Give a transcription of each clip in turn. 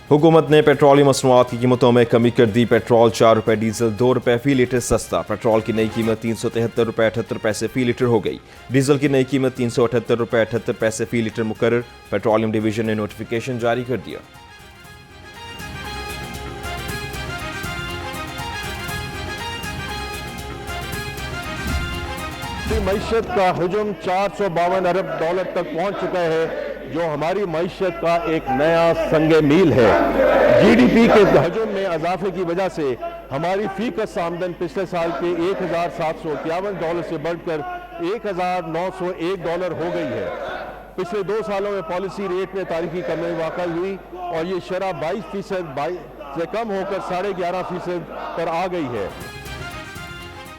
हुकूमत ने पेट्रोलियम मसनूआत की कीमतों में कमी कर दी। पेट्रोल 4 रुपये, डीजल 2 रुपये फी लीटर सस्ता। पेट्रोल की नई कीमत 373 रुपये 78 पैसे फी लीटर हो गई। डीजल की नई कीमत 378 रुपये 78 पैसे फी लीटर मुकर्रर। पेट्रोलियम डिवीजन ने नोटिफिकेशन जारी कर दिया। मईशत का हजम 452 अरब डॉलर तक पहुंच चुका है, जो हमारी मईशत का एक नया संगे मील है। जीडीपी के हजम में इजाफे की वजह से हमारी फीकस आमदन पिछले साल के 1751 डॉलर से बढ़कर 1901 डॉलर हो गई है। पिछले 2 सालों में पॉलिसी रेट में तारीखी कमी वाक़ई हुई और ये शरह 22% से कम होकर 11.5% पर आ गई है।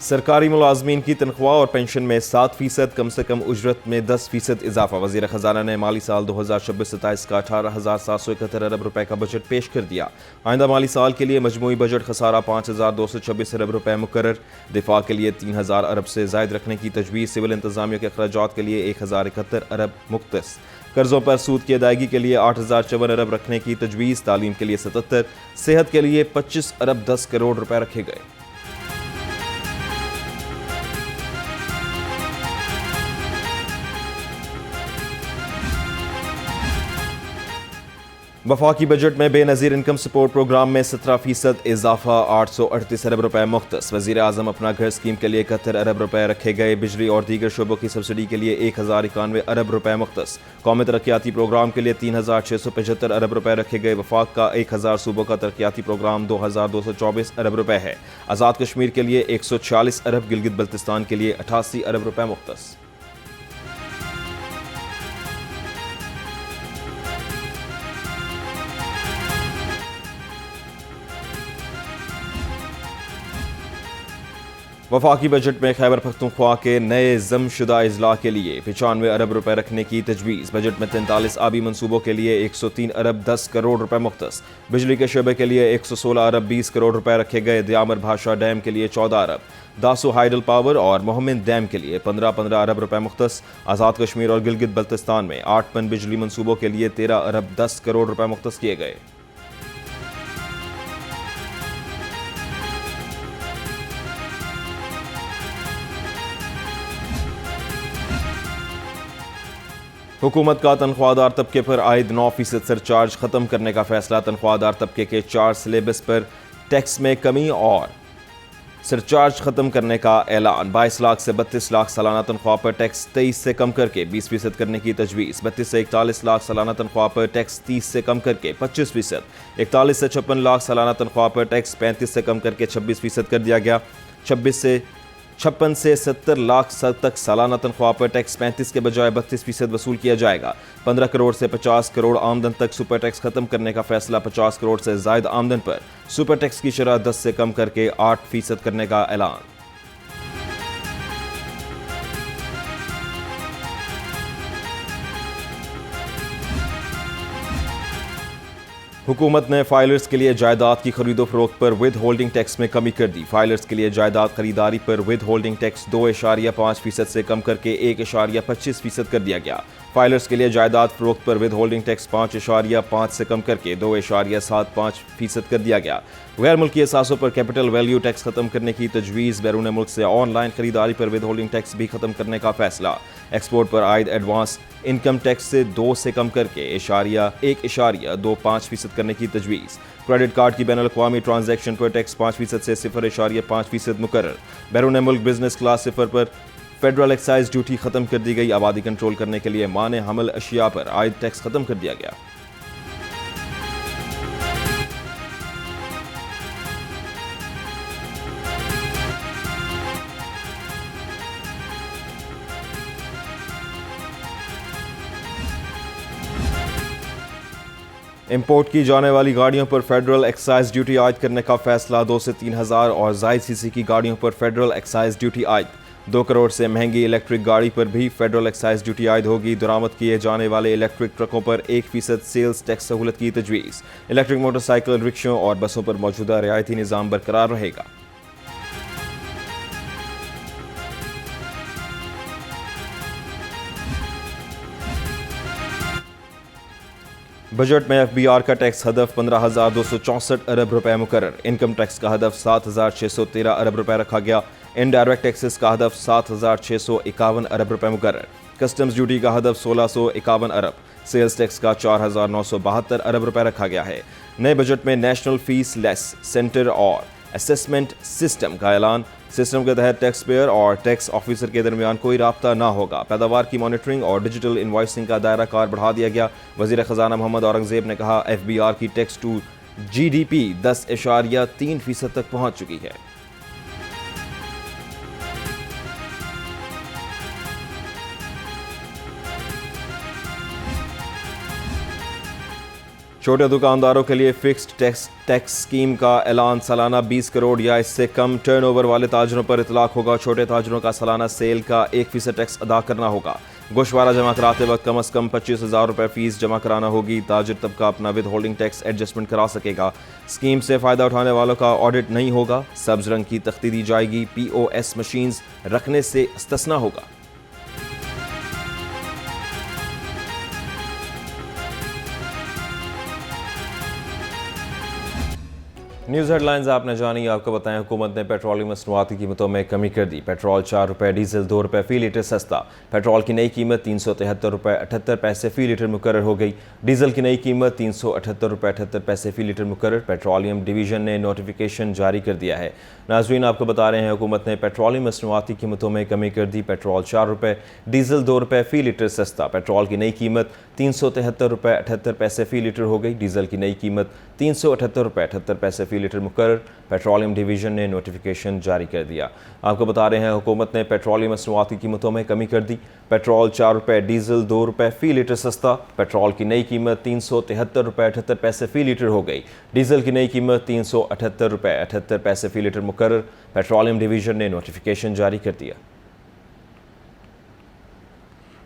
सरकारी मुलाजमीन की तनख्वाह और पेंशन में 7%, कम से कम उजरत में 10% इजाफा। वज़ीर ख़जाना ने माली साल 2026-27 का 18,771 अरब रुपए का बजट पेश कर दिया। आइंदा माली साल के लिए मजमूई बजट खसारा 5,226 अरब रुपए मुकर्रर। दिफा के लिए 3,000 अरब से जायद रखने की तजवीज़। सिविल इंतजामिया के अखराजात के लिए 1,071 अरब मुख्तस। कर्जों पर सूद की अदायगी के लिए 8,054 अरब रखने की तजवीज़। तालीम के लिए 77, सेहत के लिए 25 अरब 10 करोड़ रुपए रखे गए। वफाकी बजट में बेनज़ीर इनकम सपोर्ट प्रोग्राम में 17% इजाफा, 838 अरब रुपए मुख्तस। वज़ीर आज़म अपना घर स्कीम के लिए 71 अरब रुपए रखे गए। बिजली और दीगर शोबों की सब्सिडी के लिए 1,091 अरब रुपए मुख्तस। कौमी तरक्याती प्रोग्राम के लिए 3,675 अरब रुपए रखे गए। वफाक का 1,000 सूबों का तरक्याती प्रोग्राम 2,224 अरब रुपए है। आज़ाद कश्मीर के लिए 146 अरब, गिलगित बल्तिस्तान के लिए 88 अरब रुपए मुख्तस। वफाकी बजट में खैबर पख्तूनख्वा के नए जमशुदा अजला के लिए 95 अरब रुपए रखने की तजवीज़। बजट में 43 आबी मनसूबों के लिए 103 अरब 10 करोड़ रुपए मुख्तस। बिजली के शोबे के लिए 116 अरब 20 करोड़ रुपए रखे गए। दयामर भाषा डैम के लिए 14 अरब, दासो हाइडल पावर और मोहम्मद डैम के लिए 15 अरब रुपए मुख्तस। आज़ाद कश्मीर और गिलगित बल्तिस्तान में 8 पन बिजली मनसूबों के लिए 13 अरब 10 करोड़ रुपए मुख्तस किए गए। हुकूमत का तनख्वाहदार तबके पर आयद 9% सरचार्ज खत्म करने का फैसला। तनख्वाहदार तबके के 4 सिलेबस पर टैक्स में कमी और सरचार्ज खत्म करने का ऐलान। 22 लाख से 32 लाख सालाना तनख्वाह पर टैक्स 23 से कम करके 20% करने की तजवीज़। 32 से 41 लाख सालाना तनख्वाह पर टैक्स 30 से कम करके 25%। 41 से 56 लाख सालाना तनख्वाह पर टैक्स 35 से कम करके 26% कर दिया गया। 56 से 70 लाख तक सालाना तनख्वाह पर टैक्स 35 के बजाय 32% वसूल किया जाएगा। 15 करोड़ से 50 करोड़ आमदन तक सुपर टैक्स खत्म करने का फैसला। 50 करोड़ से जायद आमदन पर सुपर टैक्स की शरह 10 से कम करके 8% करने का ऐलान। हुकूमत ने फाइलर्स के लिए जायदाद की खरीदो फरोख्त पर विद होल्डिंग टैक्स में कमी कर दी। फाइलर्स के लिए जायदाद खरीदारी पर विद होल्डिंग टैक्स 2.5% से कम करके 1.25% कर दिया गया। फाइलर्स के लिए जायदाद फरोख्त पर विद होल्डिंग टैक्स 5.5 से कम करके 2.75% कर दिया गया। गैर मुल्की असासों पर कैपिटल वैल्यू टैक्स खत्म करने की तजवीज़। बैरून मुल्क से ऑनलाइन खरीदारी पर विद होल्डिंग टैक्स भी खत्म करने का फैसला। एक्सपोर्ट पर आयद एडवांस इनकम टैक्स से 2 से कम करके 1.25% करने की तजवीज़। क्रेडिट कार्ड की बैनुल अक़वामी ट्रांजैक्शन पर टैक्स 5% से 0.5% मुकर्रर। बैरून मुल्क बिजनेस क्लास सिफर पर फेडरल एक्साइज ड्यूटी खत्म कर दी गई। आबादी कंट्रोल करने के लिए माने हमल अशिया पर आयद टैक्स खत्म कर दिया गया। इंपोर्ट की जाने वाली गाड़ियों पर फेडरल एक्साइज ड्यूटी आयद करने का फैसला। 2 से 3,000 और जायद सीसी की गाड़ियों पर फेडरल एक्साइज ड्यूटी आयद। 2 करोड़ से महंगी इलेक्ट्रिक गाड़ी पर भी फेडरल एक्साइज ड्यूटी आयद होगी। दरामद किए जाने वाले इलेक्ट्रिक ट्रकों पर 1% सेल्स टैक्स सहूलत की तजवीज़। इलेक्ट्रिक मोटरसाइकिल, रिक्शों और बसों पर मौजूदा रियायती निज़ाम बरकरार रहेगा। बजट में FBR का टैक्स हदफ 15,264 अरब रुपए मुकर्रर। इनकम टैक्स का हदफ 7,613 अरब रुपए रखा गया। इनडायरेक्ट टैक्सेस का हदफ 7,651 अरब रुपए मुकर्रर। कस्टम्स ड्यूटी का हदफ 1,651 अरब। सेल्स टैक्स का 4,972 अरब रुपए रखा गया है। नए बजट में नेशनल फीस लेस सेंटर और असेसमेंट सिस्टम का ऐलान। सिस्टम के तहत टैक्स पेयर और टैक्स ऑफिसर के दरमियान कोई राब्ता ना होगा। पैदावार की मॉनिटरिंग और डिजिटल इनवॉइसिंग का दायरा कार बढ़ा दिया गया। वजीर खजाना मोहम्मद औरंगजेब ने कहा, FBR की टैक्स टू GDP 10.3% तक पहुंच चुकी है। छोटे दुकानदारों के लिए फिक्स्ड टैक्स स्कीम का ऐलान। सालाना 20 करोड़ या इससे कम टर्नओवर वाले ताजरों पर इतलाक होगा। छोटे ताजरों का सालाना सेल का 1% टैक्स अदा करना होगा। गोशवारा जमा कराते वक्त कम अज़ कम 25,000 रुपये फीस जमा कराना होगी। ताजिर तबका अपना विद होल्डिंग टैक्स एडजस्टमेंट करा सकेगा। स्कीम से फ़ायदा उठाने वालों का ऑडिट नहीं होगा। सब्ज रंग की तख्ती दी जाएगी। POS मशीन्स रखने से इस्तिस्ना होगा। न्यूज़ हेडलाइंस आपने जानी। आपको बताएं, हुकूमत ने पेट्रोलियम मसनूआत की कीमतों में कमी कर दी। पेट्रोल 4 रुपये, डीजल 2 रुपये फी लीटर सस्ता। पेट्रोल की नई कीमत 373 रुपये 78 पैसे फी लीटर मुकर्रर हो गई। डीजल की नई कीमत 378 रुपये 78 पैसे फी लीटर मुकर्रर। पेट्रोलियम डिवीजन ने नोटिफिकेशन जारी कर दिया है। नाज़रीन, आपको बता रहे हैं, हुकूमत ने पेट्रोलियम मसनूआत की कीमतों में कमी कर दी। पेट्रोल 4 रुपये, डीजल 2 रुपये फी लीटर सस्ता। पेट्रोल की नई कीमत 373 रुपये 78 पैसे फी लीटर हो गई। डीजल की नई कीमत 378 रुपये 78 पैसे फी लीटर मुकर्रर। पेट्रोलियम डिवीजन ने नोटिफिकेशन जारी कर दिया। आपको बता रहे हैं, हुकूमत ने पेट्रोलियम मसनूआत की कीमतों में कमी कर दी। पेट्रोल 4 रुपये, डीजल 2 रुपये फी लीटर सस्ता। पेट्रोल की नई कीमत 373 रुपये 78 पैसे फी लीटर हो गई। डीजल की नई कीमत 378 रुपये 78 पैसे फी लीटर मुकर्रर। पेट्रोलियम डिवीजन ने नोटिफिकेशन जारी कर दिया।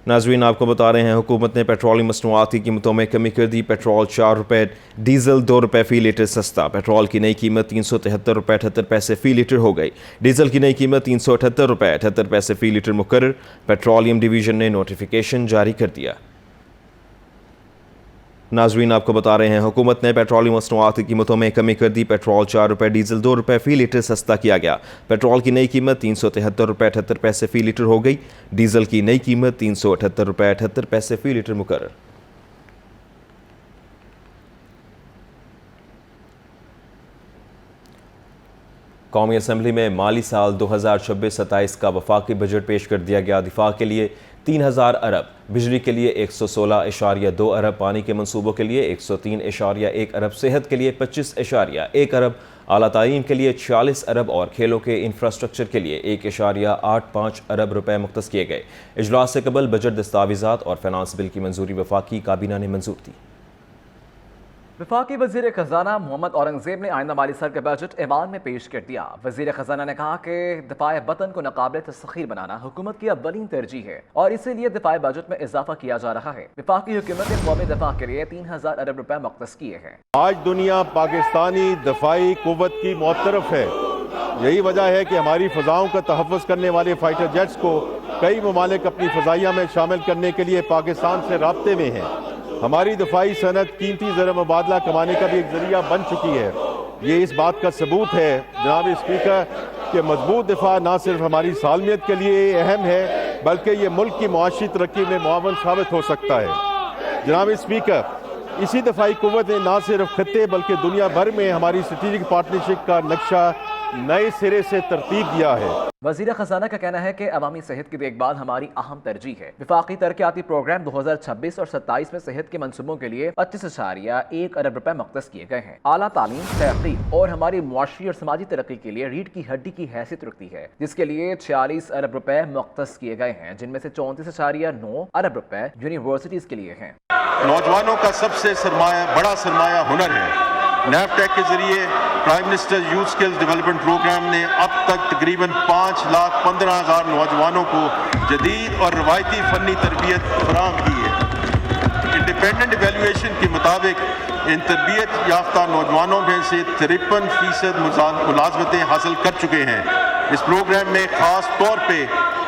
नाज़रीन, आपको बता रहे हैं, हुकूमत ने पेट्रोलियम मसनूआत की कीमतों में कमी कर दी। पेट्रोल 4 रुपये, डीजल 2 रुपये फी लीटर सस्ता। पेट्रोल की नई कीमत 373 रुपये 78 पैसे फी लीटर हो गई। डीजल की नई कीमत 378 रुपये 78 पैसे फी लीटर मुकर्रर। पेट्रोलियम डिवीजन ने नोटिफिकेशन जारी कर दिया। नाज़रीन, आपको बता रहे हैं, हुकूमत ने पेट्रोलियम मसनूआत की कीमतों में कमी कर दी। पेट्रोल 4 रुपये, डीजल 2 रुपये फी लीटर सस्ता किया गया। पेट्रोल की नई कीमत 373 रुपये 78 पैसे फी लीटर हो गई। डीजल की नई कीमत 378 रुपये 78 पैसे फी लीटर मुकर्रर। कौमी असम्बली में माली साल 2026-27 का वफाकी बजट पेश कर दिया गया। दिफा के लिए 3,000 अरब, बिजली के लिए 116.2 अरब, पानी के मंसूबों के लिए 103.1 अरब, सेहत के लिए 25.1 अरब, आला तालीम के लिए 46 अरब और खेलों के इंफ्रास्ट्रक्चर के लिए 1.85 अरब रुपए मुख्तस किए गए। इजलास से कबल बजट दस्तावेजात और फाइनेंस बिल की मंजूरी वफाकी काबीना ने मंजूर की। वफाकी वजीर खजाना मोहम्मद औरंगजेब ने आइंदा माली साल का बजट ऐवान में पेश कर दिया। वजीर खजाना ने कहा कि दिफाए वतन को नाकाबिल तस्खीर बनाना हुकूमत की अव्वलीन तरजीह है और इसीलिए दिफाए बजट में इजाफा किया जा रहा है। वफाकी हुकूमत ने कौमी दिफा के लिए 3,000 अरब रुपए मुख्तस किए हैं। आज दुनिया पाकिस्तानी दफाई कुव्वत की मौतरफ है। यही वजह है कि हमारी फ़ज़ाओं का तहफ़्फ़ुज़ करने वाले फाइटर जेट्स को कई ममालिक अपनी फ़ज़ाइया में शामिल करने के लिए पाकिस्तान से राब्ते में हैं। हमारी दफाई सनत कीमती ज़र मुबादला कमाने का भी एक ज़रिया बन चुकी है। ये इस बात का सबूत है जनाब स्पीकर कि मजबूत दिफा न सिर्फ हमारी सालमियत के लिए अहम है बल्कि ये मुल्क की मुआशी तरक्की में मुआवन साबित हो सकता है। जनाब स्पीकर, इसी दफाई कुव्वत ने न सिर्फ खत्ते बल्कि दुनिया भर में हमारी स्ट्रेटेजिक पार्टनरशिप का नक्शा नए सिरे से तरतीब दिया है। वजीर खजाना का कहना है कि अवामी सेहत की देखभाल हमारी अहम तरजीह है। विफाकी तरक्याती प्रोग्राम 2026 और 27 में सेहत के मनसूबों के लिए 25.1 अरब रुपए मुख्तस किए गए हैं। आला तालीम, तहकीक और हमारी मुआशी और समाजी तरक्की के लिए रीढ़ की हड्डी की हैसियत रखती है, जिसके लिए 46 अरब रुपए मुख्तस किए गए हैं, जिनमें से 34.9 अरब रुपए यूनिवर्सिटीज के लिए हैं। नौजवानों का सबसे बड़ा सरमाया हुनर है। नैफटेक के जरिए prime minister youth skills development program ने अब तक तकरीबन 5,15,000 नौजवानों को जदीद और रवायती फ़नी तरबियत फराहम की है। इंडिपेंडेंट एवेल्यूएशन के मुताबिक इन तरबियत याफ्ता नौजवानों में से 53% मुलाजमतें हासिल कर चुके हैं। इस प्रोग्राम में ख़ास तौर पे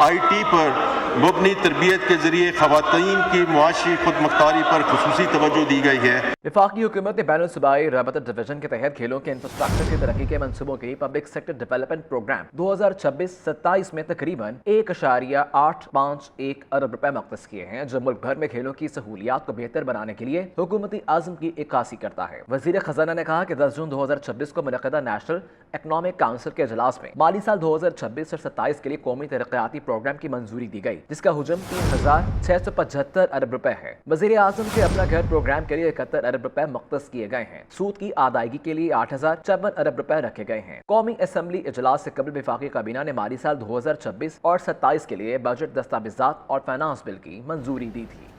IT पर मुबनी तरबियत के जरिए ख़वातीन की मुआशी खुद मुख्तारी पर खुसूसी तवज्जो दी गई है। वफाकी हुकूमत ने बैनुल सूबाई रबता डिवीजन के तहत खेलों के इंफ्रास्ट्रक्चर की तरक्की के मंसूबों के लिए पब्लिक सेक्टर डेवलपमेंट प्रोग्राम 2026-27 में तकरीबन 1.851 अरब रुपए मुख्तस किए हैं, जो मुल्क भर में खेलों की सहूलियात को बेहतर बनाने के लिए हुकूमती आज़म की इक्कासी करता है। वज़ीर खजाना ने कहा कि 10 जून 2026 को मुनक़दा नेशनल इकनॉमिक काउंसिल के इजलास में माली साल 2026 और 27 के लिए कौमी तरक्याती प्रोग्राम की मंजूरी दी गई, जिसका हुजम 3,675 अरब रुपए है। वज़ीर आज़म के अपना घर प्रोग्राम के लिए 71 अरब रुपए मुख्तस किए गए हैं। सूद की अदायगी के लिए 8,054 अरब रुपए रखे गए हैं। कौमी असम्बली इजलास से कबल वफाकी काबीना ने माली साल 2026 और 27 के लिए बजट दस्तावेजात और फाइनेंस बिल की मंजूरी दी थी।